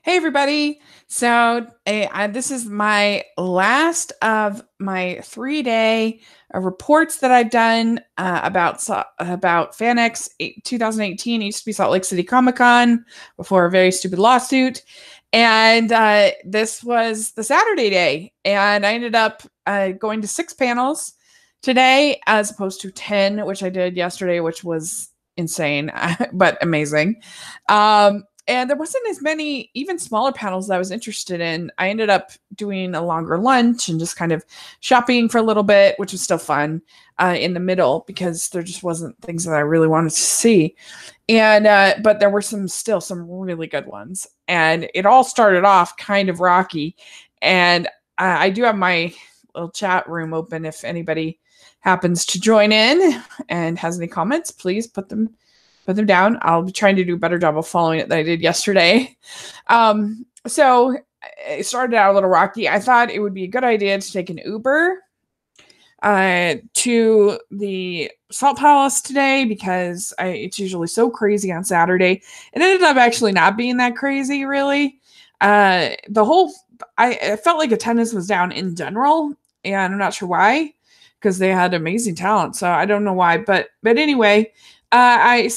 Hey everybody. This is my last of my 3-day reports that I've done about FANX 2018. It used to be Salt Lake City Comicon before a very stupid lawsuit. And this was the Saturday day. And I ended up going to 6 panels today as opposed to 10, which I did yesterday, which was insane, but amazing. And there wasn't as many, even smaller panels that I was interested in. I ended up doing a longer lunch and just kind of shopping for a little bit, which was still fun in the middle because there just wasn't things that I really wanted to see. And but there were still some really good ones. And it all started off kind of rocky. And I do have my little chat room open if anybody happens to join in and has any comments, please put them down. I'll be trying to do a better job of following it than I did yesterday. So it started out a little rocky. I thought it would be a good idea to take an Uber to the Salt Palace today because it's usually so crazy on Saturday. It ended up actually not being that crazy, really. I felt like attendance was down in general, and I'm not sure why, because they had amazing talent. So I don't know why, but anyway. I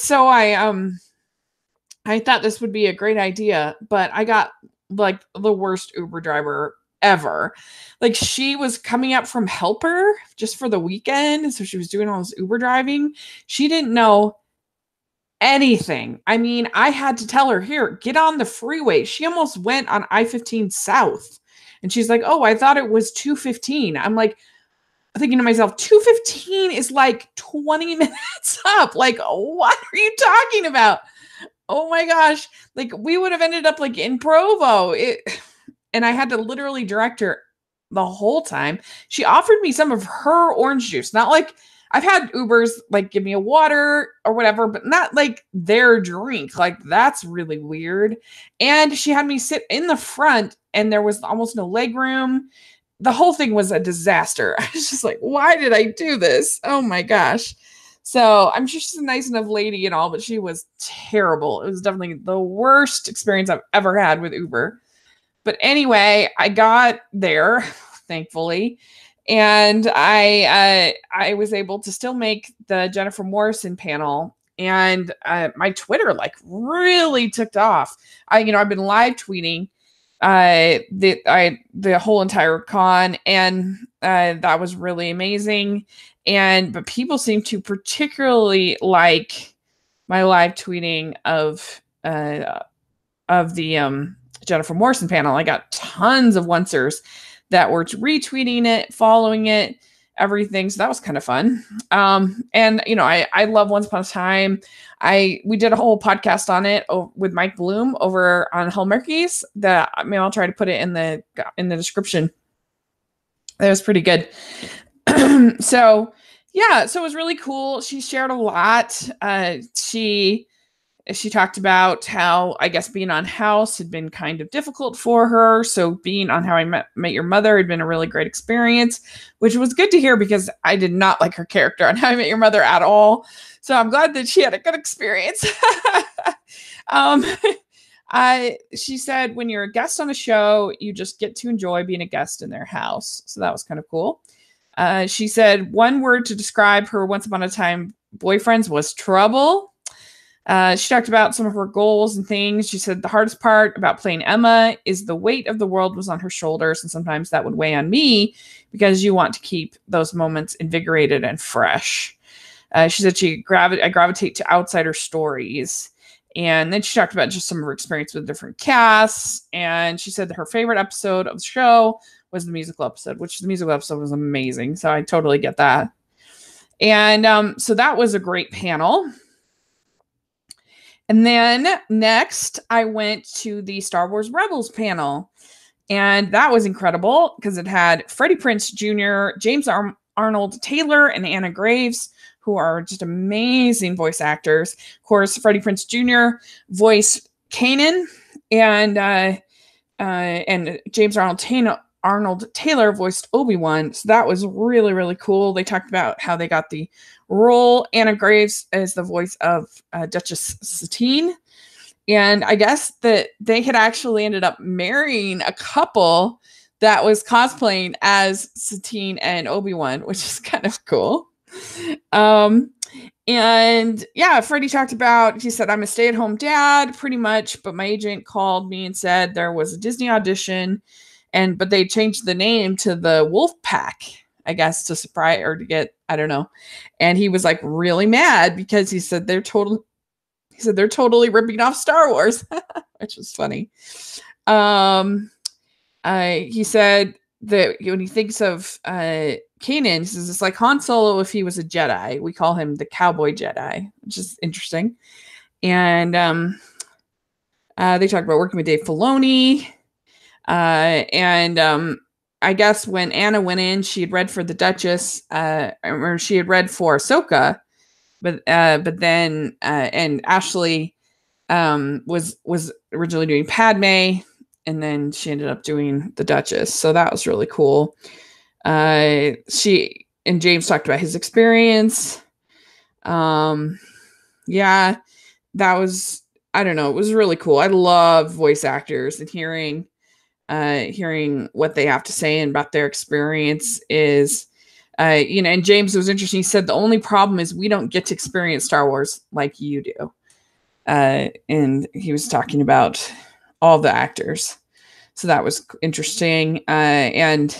thought this would be a great idea, but I got like the worst Uber driver ever. Like, she was coming up from Helper just for the weekend, so she was doing all this Uber driving. She didn't know anything. I mean, I had to tell her, here, get on the freeway. She almost went on I-15 South. And she's like, oh, I thought it was 215. I'm like, thinking to myself, 215 is like 20 minutes up. Like, what are you talking about? Oh my gosh. Like, we would have ended up like in Provo. And I had to literally direct her the whole time. She offered me some of her orange juice. Not like, I've had Ubers like give me a water or whatever, but not like their drink. Like, that's really weird. And she had me sit in the front and there was almost no leg room. The whole thing was a disaster. I was just like, why did I do this? Oh my gosh. So I'm sure she's a nice enough lady and all, but she was terrible. It was definitely the worst experience I've ever had with Uber. But anyway, I got there, thankfully, and I was able to still make the Jennifer Morrison panel. And my Twitter like really took off. I've been live tweeting the whole entire con, and that was really amazing. But people seem to particularly like my live tweeting of the Jennifer Morrison panel. I got tons of oncers that were retweeting it, following it, everything. So that was kind of fun. And I love Once Upon a Time. We did a whole podcast on it with Mike Bloom over on Hallmarkies. I'll try to put it in the description. It was pretty good. So it was really cool. She shared a lot. She talked about how, I guess, being on House had been kind of difficult for her. So being on How I Met Your Mother had been a really great experience, which was good to hear because I did not like her character on How I Met Your Mother at all. So I'm glad that she had a good experience. She said, when you're a guest on a show, you just get to enjoy being a guest in their house. So that was kind of cool. She said one word to describe her Once Upon a Time boyfriends was trouble. She talked about some of her goals and things. She said the hardest part about playing Emma is the weight of the world was on her shoulders, and sometimes that would weigh on me because you want to keep those moments invigorated and fresh. She said I gravitate to outsider stories. And then she talked about just some of her experience with different casts. And she said that her favorite episode of the show was the musical episode, which the musical episode was amazing. So I totally get that. And so that was a great panel. And then next, I went to the Star Wars Rebels panel. And that was incredible because it had Freddie Prinze Jr., James Arnold Taylor, and Anna Graves, who are just amazing voice actors. Of course, Freddie Prinze Jr. voiced Kanan, and James Arnold Taylor voiced Obi-Wan. So that was really, really cool. They talked about how they got the role. Anna Graves is the voice of Duchess Satine. And I guess that they had actually ended up marrying a couple that was cosplaying as Satine and Obi-Wan, which is kind of cool. And yeah, Freddie talked about, he said, I'm a stay-at-home dad pretty much, but my agent called me and said there was a Disney audition, but they changed the name to the Wolf Pack, I guess, to surprise or to get, I don't know. And he was like really mad because he said they're totally ripping off Star Wars, which was funny. He said that when he thinks of Kanan, he says it's like Han Solo if he was a Jedi. We call him the Cowboy Jedi, which is interesting. And they talked about working with Dave Filoni. I guess when Anna went in, she had read for the Duchess, or she had read for Ahsoka, but then and Ashley was originally doing Padme, and then she ended up doing the Duchess. So that was really cool. She and James talked about his experience. Yeah, that was, I don't know, it was really cool. I love voice actors and hearing what they have to say and about their experience is, and James was interesting. He said the only problem is we don't get to experience Star Wars like you do. And he was talking about all the actors. So that was interesting. And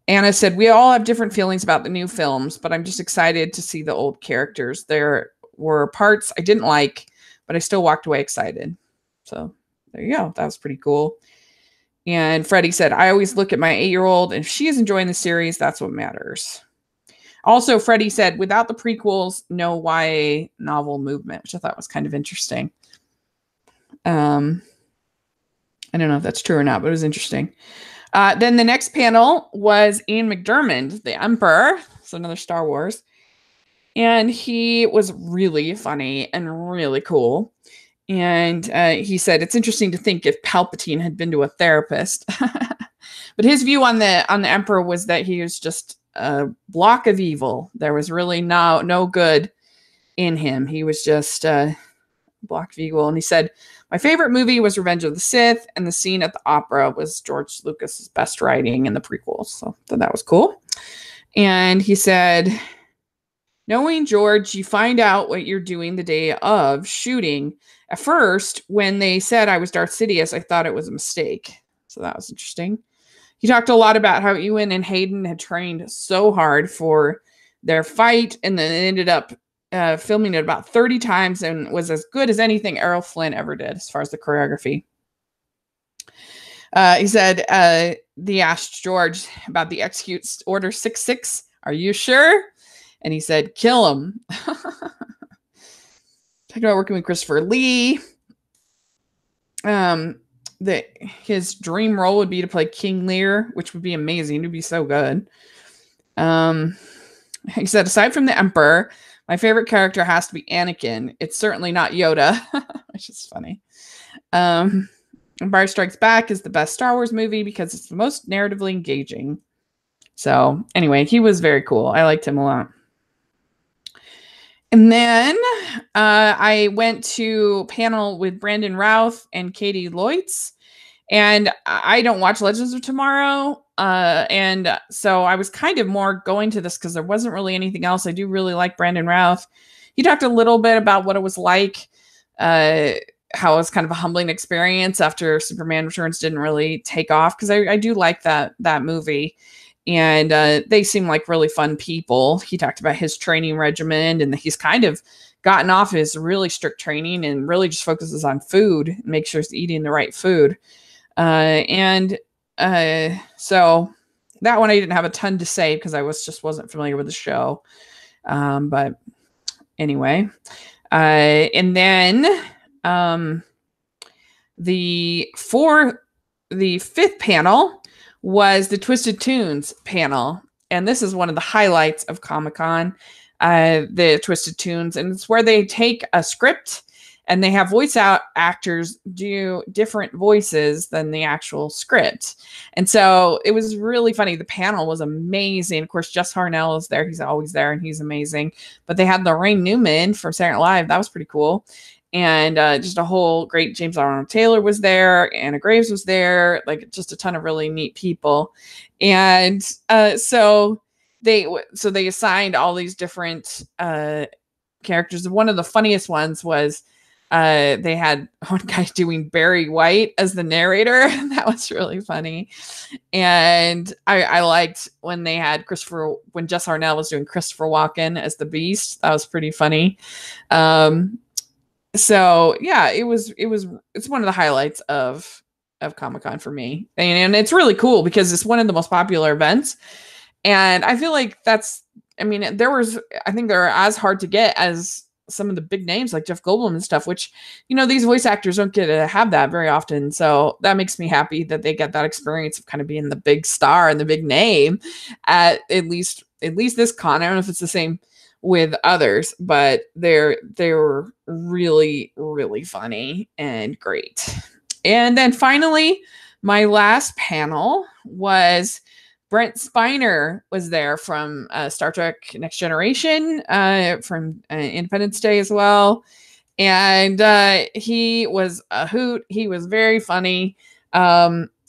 Anna said, we all have different feelings about the new films, but I'm just excited to see the old characters. There were parts I didn't like, but I still walked away excited. So there you go. That was pretty cool. And Freddie said, I always look at my 8-year-old, and if she is enjoying the series, that's what matters. Also, Freddie said, without the prequels, no YA novel movement, which I thought was kind of interesting. I don't know if that's true or not, but it was interesting. Then the next panel was Ian McDiarmid, the Emperor. So another Star Wars. And he was really funny and really cool. And he said, it's interesting to think if Palpatine had been to a therapist. But his view on the Emperor was that he was just a block of evil. There was really no good in him. He was just a block of evil. And he said, my favorite movie was Revenge of the Sith, and the scene at the opera was George Lucas's best writing in the prequels. So that was cool. And he said, knowing George, you find out what you're doing the day of shooting. At first, when they said I was Darth Sidious, I thought it was a mistake. So that was interesting. He talked a lot about how Ewan and Hayden had trained so hard for their fight, and then ended up filming it about 30 times and was as good as anything Errol Flynn ever did as far as the choreography. He said, they asked George about the Execute Order 66. Are you sure? And he said, kill him. Talking about working with Christopher Lee. His dream role would be to play King Lear, which would be amazing. It would be so good. He said, aside from the Emperor, my favorite character has to be Anakin. It's certainly not Yoda, which is funny. Empire Strikes Back is the best Star Wars movie because it's the most narratively engaging. So anyway, he was very cool. I liked him a lot. And then I went to a panel with Brandon Routh and Katie Loitz. And I don't watch Legends of Tomorrow. And so I was kind of more going to this because there wasn't really anything else. I do really like Brandon Routh. He talked a little bit about what it was like, how it was kind of a humbling experience after Superman Returns didn't really take off. Because I do like that movie. And they seem like really fun people. He talked about his training regimen, and he's kind of gotten off his really strict training and really just focuses on food and makes sure he's eating the right food. So that one I didn't have a ton to say because I wasn't familiar with the show. But anyway, and then the fifth panel was the Twisted Tunes panel. And this is one of the highlights of Comic-Con, the Twisted Tunes. And it's where they take a script and they have voice actors do different voices than the actual script. And so it was really funny. The panel was amazing. Of course, Jess Harnell is there. He's always there and he's amazing. But they had Lorraine Newman from Saturday Night Live. That was pretty cool. and just a whole great James Arnold Taylor was there. Anna Graves was there, like just a ton of really neat people. And so they assigned all these different characters. One of the funniest ones was they had one guy doing Barry White as the narrator. That was really funny. And I liked when they had when Jess Arnell was doing Christopher Walken as the Beast. That was pretty funny. So yeah, it's one of the highlights of Comic-Con for me. And it's really cool because it's one of the most popular events. And I feel like I think they're as hard to get as some of the big names like Jeff Goldblum and stuff, which, these voice actors don't get to have that very often. So that makes me happy that they get that experience of kind of being the big star and the big name at least this con. I don't know if it's the same with others, but they were really, really funny and great. And then finally, my last panel was Brent Spiner was there from Star Trek Next Generation, from Independence Day as well. And he was a hoot. He was very funny.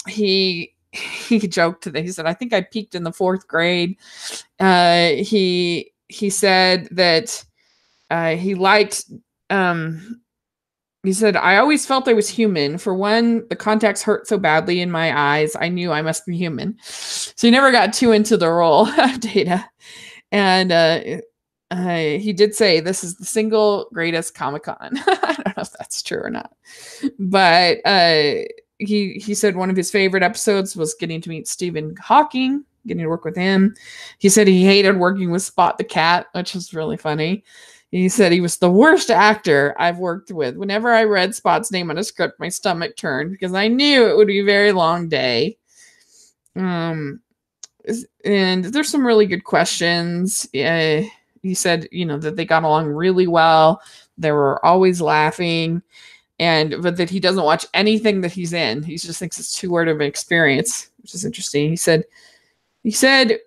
He joked that he said, I think I peaked in the 4th grade. He said that he liked he said, I always felt I was human. For one, the contacts hurt so badly in my eyes, I knew I must be human. So he never got too into the role of Data. And he did say this is the single greatest Comic-Con. I don't know if that's true or not. But he said one of his favorite episodes was getting to meet Stephen Hawking, getting to work with him. He said he hated working with Spot the cat, which was really funny. He said he was the worst actor I've worked with. Whenever I read Spot's name on a script, my stomach turned because I knew it would be a very long day. And there's some really good questions. He said, that they got along really well. They were always laughing, but that he doesn't watch anything that he's in. He just thinks it's too weird of an experience, which is interesting. He said,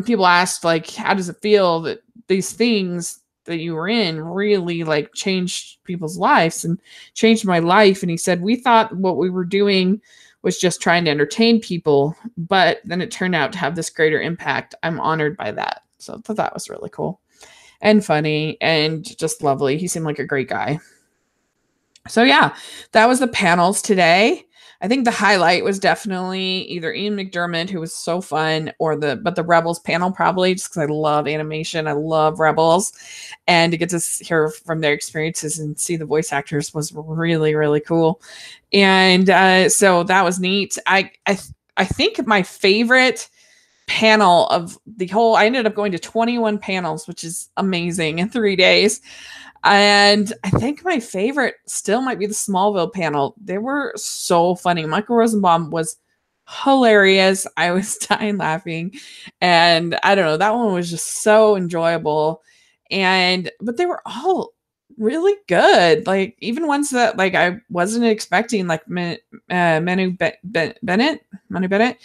people asked, like, how does it feel that these things that you were in really like changed people's lives and changed my life? And he said, we thought what we were doing was just trying to entertain people, but then it turned out to have this greater impact. I'm honored by that. So I thought that was really cool and funny and just lovely. He seemed like a great guy. So yeah, that was the panels today. I think the highlight was definitely either Ian McDermott, who was so fun, but the Rebels panel probably, just because I love animation. I love Rebels, and to get to hear from their experiences and see the voice actors was really, really cool. And so that was neat. I think my favorite panel of the whole, I ended up going to 21 panels, which is amazing in 3 days. And I think my favorite still might be the Smallville panel. They were so funny. Michael Rosenbaum was hilarious. I was dying laughing. And I don't know, that one was just so enjoyable. But they were all really good. Like even ones that like I wasn't expecting, like Manu Bennett.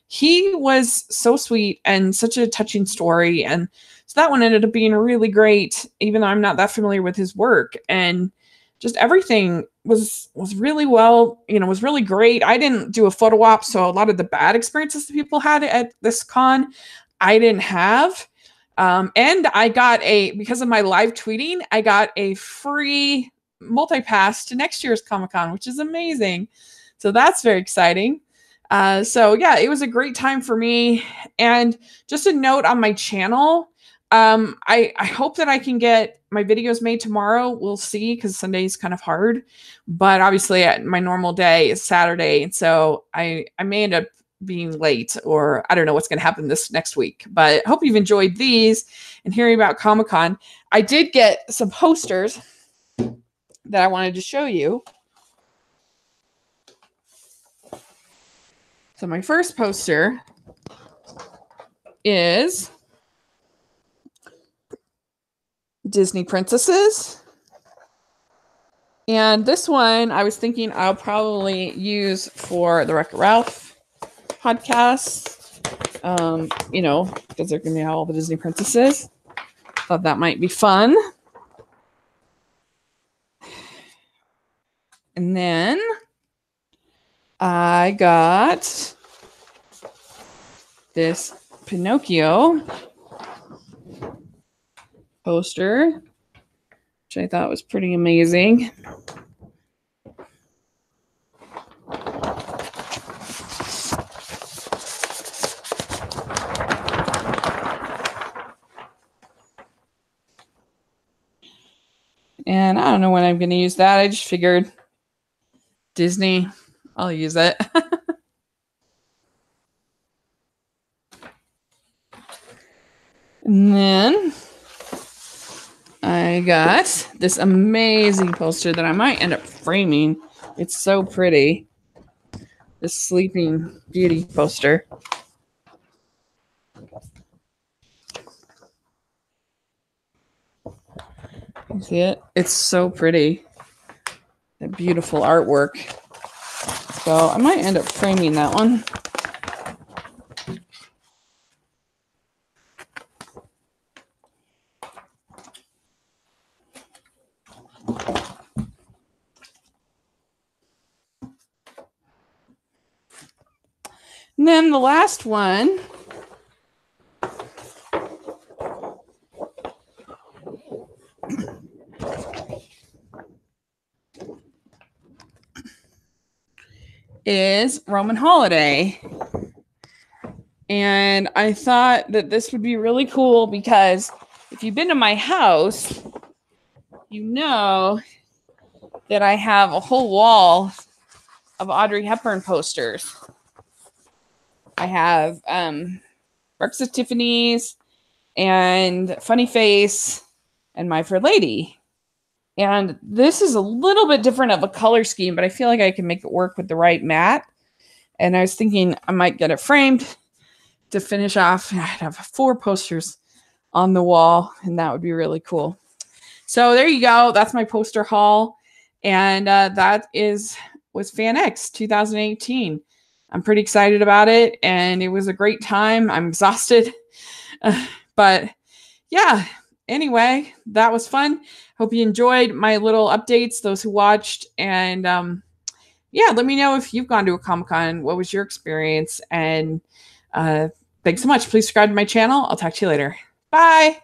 He was so sweet and such a touching story. And so that one ended up being really great, even though I'm not that familiar with his work. And just everything was really well, was really great. I didn't do a photo op, so a lot of the bad experiences that people had at this con, I didn't have. And I got because of my live tweeting, I got a free multi-pass to next year's Comic-Con, which is amazing. So that's very exciting. So yeah, it was a great time for me. And just a note on my channel, I hope that I can get my videos made tomorrow. We'll see, because Sunday is kind of hard, but obviously my normal day is Saturday. And so I may end up being late, or I don't know what's going to happen this next week, but I hope you've enjoyed these and hearing about Comic-Con. I did get some posters that I wanted to show you. So my first poster is Disney Princesses. And this one I was thinking I'll probably use for the Wreck-It Ralph podcast. Because they're going to be all the Disney princesses. Thought that might be fun. And then I got this Pinocchio poster, which I thought was pretty amazing. And I don't know when I'm going to use that. I just figured Disney, I'll use it. And then I got this amazing poster that I might end up framing. It's so pretty. This Sleeping Beauty poster. You see it? It's so pretty. That beautiful artwork. So I might end up framing that one. And then the last one is Roman Holiday. And I thought that this would be really cool because if you've been to my house, you know that I have a whole wall of Audrey Hepburn posters. I have Breakfast at Tiffany's and Funny Face and My Fair Lady. And this is a little bit different of a color scheme, but I feel like I can make it work with the right mat. And I was thinking I might get it framed to finish off. I'd have 4 posters on the wall, and that would be really cool. So there you go. That's my poster haul. And that was FANX 2018. I'm pretty excited about it, and it was a great time. I'm exhausted. But yeah, anyway, that was fun. Hope you enjoyed my little updates, those who watched. And yeah, let me know if you've gone to a Comic-Con. What was your experience? And thanks so much. Please subscribe to my channel. I'll talk to you later. Bye.